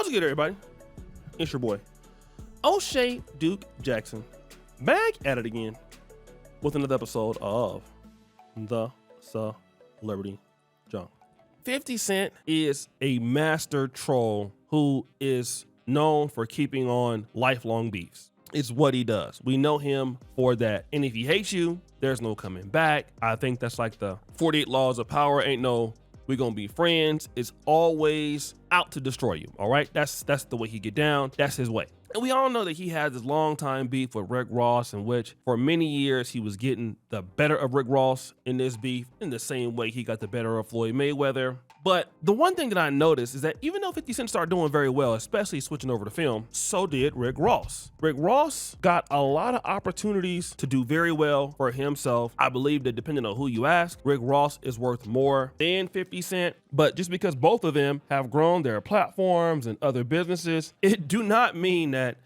What's good, everybody? It's your boy, O'Shea Duke Jackson, back at it again with another episode of The Celebrity Junk. 50 Cent is a master troll who is known for keeping on lifelong beefs. It's what he does. We know him for that. And if he hates you, there's no coming back. I think that's like the 48 laws of power. Ain't no, we gonna be friends. It's always out to destroy you. All right. That's the way he get down. That's his way. And we all know that he had this long time beef with Rick Ross, in which for many years he was getting the better of Rick Ross in this beef, in the same way he got the better of Floyd Mayweather. But the one thing that I noticed is that even though 50 Cent started doing very well, especially switching over to film, so did Rick Ross. Rick Ross got a lot of opportunities to do very well for himself. I believe that depending on who you ask, Rick Ross is worth more than 50 Cent. But just because both of them have grown their platforms and other businesses, it do not mean that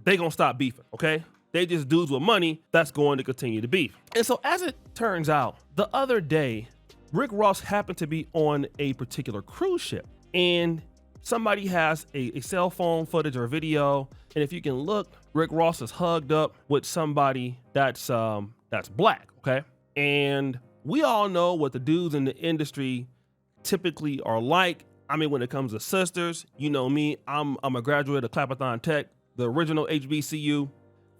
they gonna stop beefing, okay? They just dudes with money that's going to continue to beef. And so as it turns out, the other day, Rick Ross happened to be on a particular cruise ship, and somebody has a cell phone footage or video. And if you can look, Rick Ross is hugged up with somebody that's black, okay? And we all know what the dudes in the industry typically are like. I mean, when it comes to sisters, you know me, I'm a graduate of Clapperthon Tech, the original HBCU.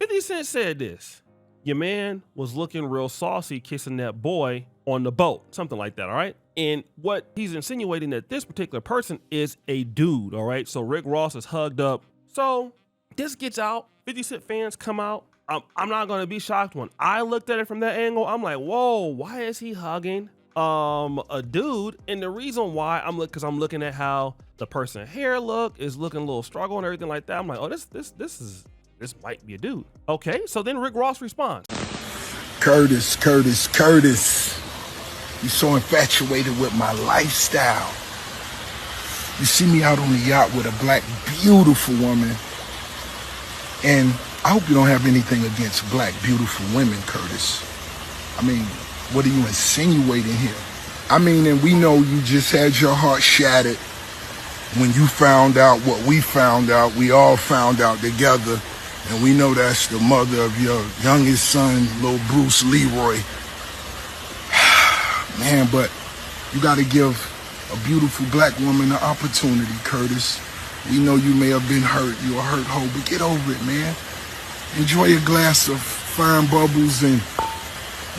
50 Cent said this: your man was looking real saucy kissing that boy on the boat, something like that, all right? And what he's insinuating that this particular person is a dude, all right? So Rick Ross is hugged up. So this gets out, 50 Cent fans come out. I'm not gonna be shocked when I looked at it from that angle. I'm like, whoa, why is he hugging a dude? And the reason why because I'm looking at how the person's hair is looking a little struggle and everything like that. I'm like, oh, this might be a dude. Okay, so then Rick Ross responds. Curtis. You're so infatuated with my lifestyle. You see me out on the yacht with a black, beautiful woman. And I hope you don't have anything against black, beautiful women, Curtis. I mean, what are you insinuating here? I mean, and we know you just had your heart shattered when you found out what we found out. We all found out together. And we know that's the mother of your youngest son, little Bruce Leroy. Man, but you got to give a beautiful black woman an opportunity, Curtis. We know you may have been hurt. You're a hurt hoe, but get over it, man. Enjoy a glass of fine bubbles and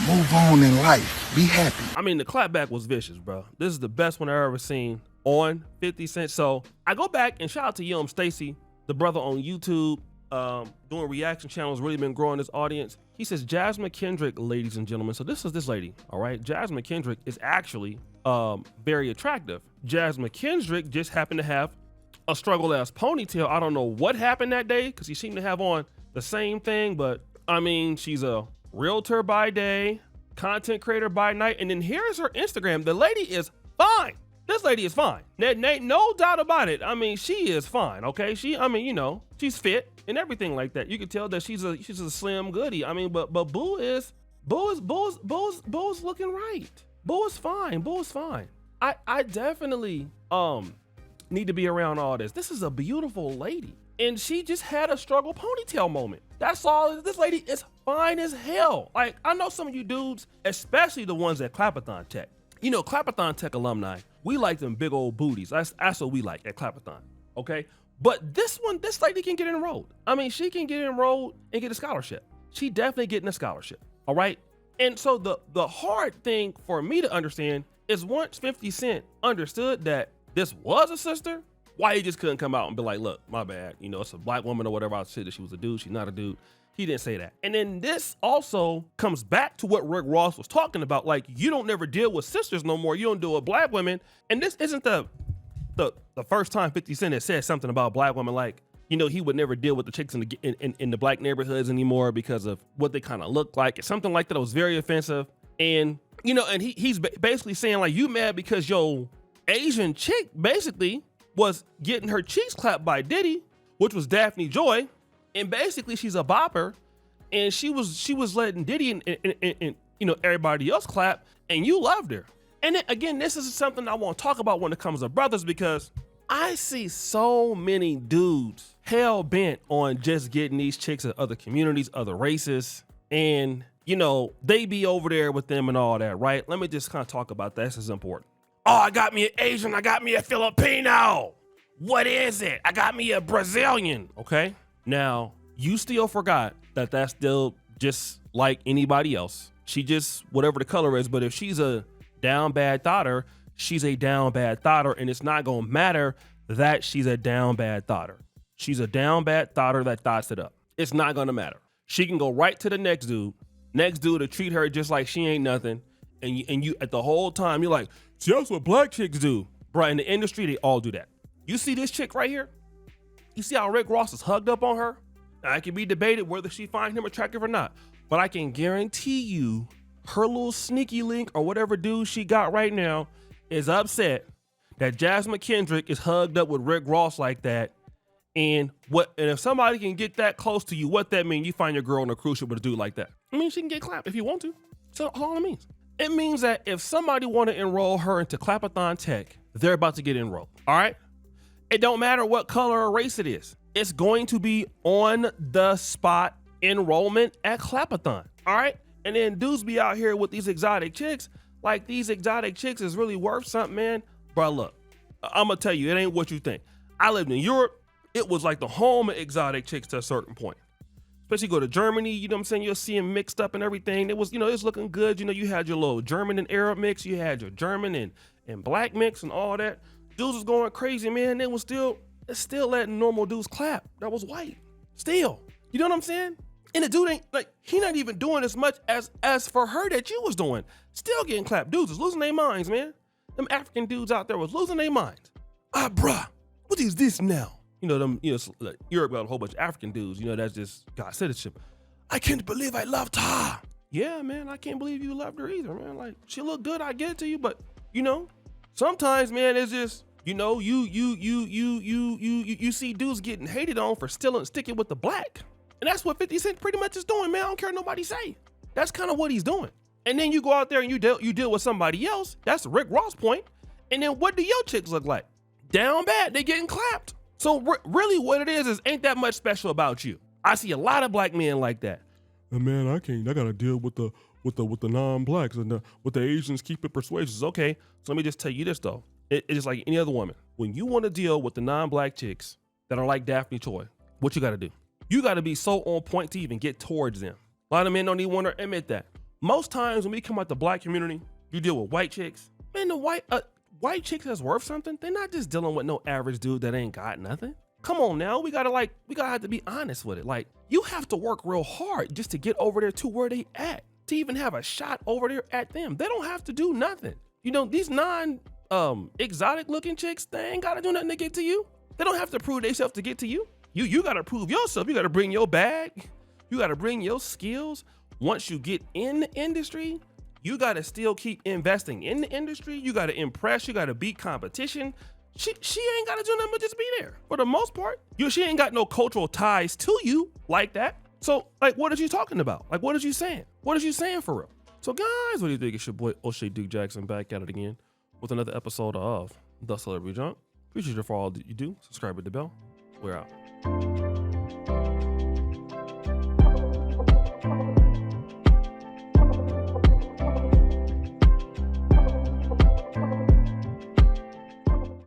move on in life. Be happy. I mean, the clapback was vicious, bro. This is the best one I've ever seen on 50 Cent. So I go back and shout out to Yum Stacy, the brother on YouTube, doing reaction channels, really been growing his audience. He says, Jazzma Kendrick, ladies and gentlemen. So this is this lady, all right? Jazzma Kendrick is actually very attractive. Jazzma Kendrick just happened to have a struggle-ass ponytail. I don't know what happened that day because he seemed to have on the same thing, but I mean, she's a realtor by day, content creator by night, and then here's her Instagram. The lady is fine. This lady is fine. No doubt about it. I mean, she is fine, okay? She's fit and everything like that. You can tell that she's a slim goodie. I mean, but Boo is looking right. Boo is fine. Boo is fine. I definitely need to be around all this. This is a beautiful lady. And she just had a struggle ponytail moment. That's all. This lady is fine as hell. Like, I know some of you dudes, especially the ones at Clapperthon Tech. You know, Clapperthon Tech alumni, we like them big old booties. That's what we like at Clapperthon, okay? But this lady can get enrolled. I mean, she can get enrolled and get a scholarship. She definitely getting a scholarship, all right? And so the hard thing for me to understand is once 50 Cent understood that this was a sister, why he just couldn't come out and be like, look, my bad. You know, it's a black woman or whatever. I said that she was a dude. She's not a dude. He didn't say that. And then this also comes back to what Rick Ross was talking about. Like, you don't never deal with sisters no more. You don't deal with black women. And this isn't the first time 50 Cent has said something about black women. Like, you know, he would never deal with the chicks in the black neighborhoods anymore because of what they kind of look like. It's something like that. It was very offensive. And, you know, and he's basically saying, like, you mad because your Asian chick basically was getting her cheeks clapped by Diddy, which was Daphne Joy. And basically she's a bopper, and she was letting Diddy and you know, everybody else clap, and you loved her. And then, again, this is something I want to talk about when it comes to brothers, because I see so many dudes hell bent on just getting these chicks of other communities, other races, and you know, they be over there with them and all that, right? Let me just kind of talk about that. This is important. Oh, I got me an Asian. I got me a Filipino. What is it? I got me a Brazilian. Okay. Now, you still forgot that that's still just like anybody else. She just, whatever the color is, but if she's a down bad thoughter, she's a down bad thoughter, and it's not going to matter that she's a down bad thoughter. She's a down bad thoughter that thoughts it up. It's not going to matter. She can go right to the next dude to treat her just like she ain't nothing. And you at the whole time, you're like, see, that's what black chicks do. Bro, in the industry, they all do that. You see this chick right here? You see how Rick Ross is hugged up on her? Now, it can be debated whether she finds him attractive or not, but I can guarantee you her little sneaky link or whatever dude she got right now is upset that Jazzma Kendrick is hugged up with Rick Ross like that. And if somebody can get that close to you, what that mean? You find your girl on a cruise ship with a dude like that. I mean, she can get clapped if you want to. So all it means. It means that if somebody want to enroll her into Clapathon Tech, they're about to get enrolled. All right. It don't matter what color or race it is. It's going to be on the spot enrollment at Clapathon. All right. And then dudes be out here with these exotic chicks. Like these exotic chicks is really worth something, man. Bro, look, I'm going to tell you, it ain't what you think. I lived in Europe. It was like the home of exotic chicks to a certain point. Especially go to Germany, you know what I'm saying? You'll see them mixed up and everything. It was, you know, it's looking good. You know, you had your little German and Arab mix. You had your German and black mix and all that. Dudes was going crazy, man. They was still letting normal dudes clap. That was white. Still. You know what I'm saying? And the dude ain't, like, he not even doing as much as for her that you was doing. Still getting clapped. Dudes was losing their minds, man. Them African dudes out there was losing their minds. Ah, bruh, what is this now? You know, them, you know, like Europe got a whole bunch of African dudes, you know, that's just got citizenship. I can't believe I loved her. Yeah, man, I can't believe you loved her either, man. Like, she looked good, I get it to you, but, you know, sometimes, man, it's just, you know, you see dudes getting hated on for sticking with the black. And that's what 50 Cent pretty much is doing, man. I don't care what nobody say. That's kind of what he's doing. And then you go out there and you deal with somebody else. That's the Rick Ross point. And then what do your chicks look like? Down bad, they getting clapped. So really what it is ain't that much special about you. I see a lot of black men like that. And man, I gotta deal with the non-blacks and with the Asians keep it persuasive. Okay, so let me just tell you this though. It is like any other woman. When you want to deal with the non-black chicks that are like Daphne Choi, what you gotta do? You gotta be so on point to even get towards them. A lot of men don't even want to admit that. Most times when we come out the black community, you deal with white chicks. Man, the white chicks that's worth something. They're not just dealing with no average dude that ain't got nothing. Come on now, we gotta have to be honest with it. Like, you have to work real hard just to get over there to where they at, to even have a shot over there at them. They don't have to do nothing. You know, these exotic looking chicks, they ain't gotta do nothing to get to you. They don't have to prove themselves to get to you. You gotta prove yourself. You gotta bring your bag. You gotta bring your skills. Once you get in the industry, you gotta still keep investing in the industry. You gotta impress. You gotta beat competition. She ain't gotta do nothing but just be there. For the most part, she ain't got no cultural ties to you like that. So, like, what are you talking about? Like, what are you saying? What are you saying for real? So, guys, what do you think? It's your boy O'Shea Duke Jackson back at it again with another episode of The Celebrity Junk. Appreciate you for all that you do. Subscribe with the bell. We're out.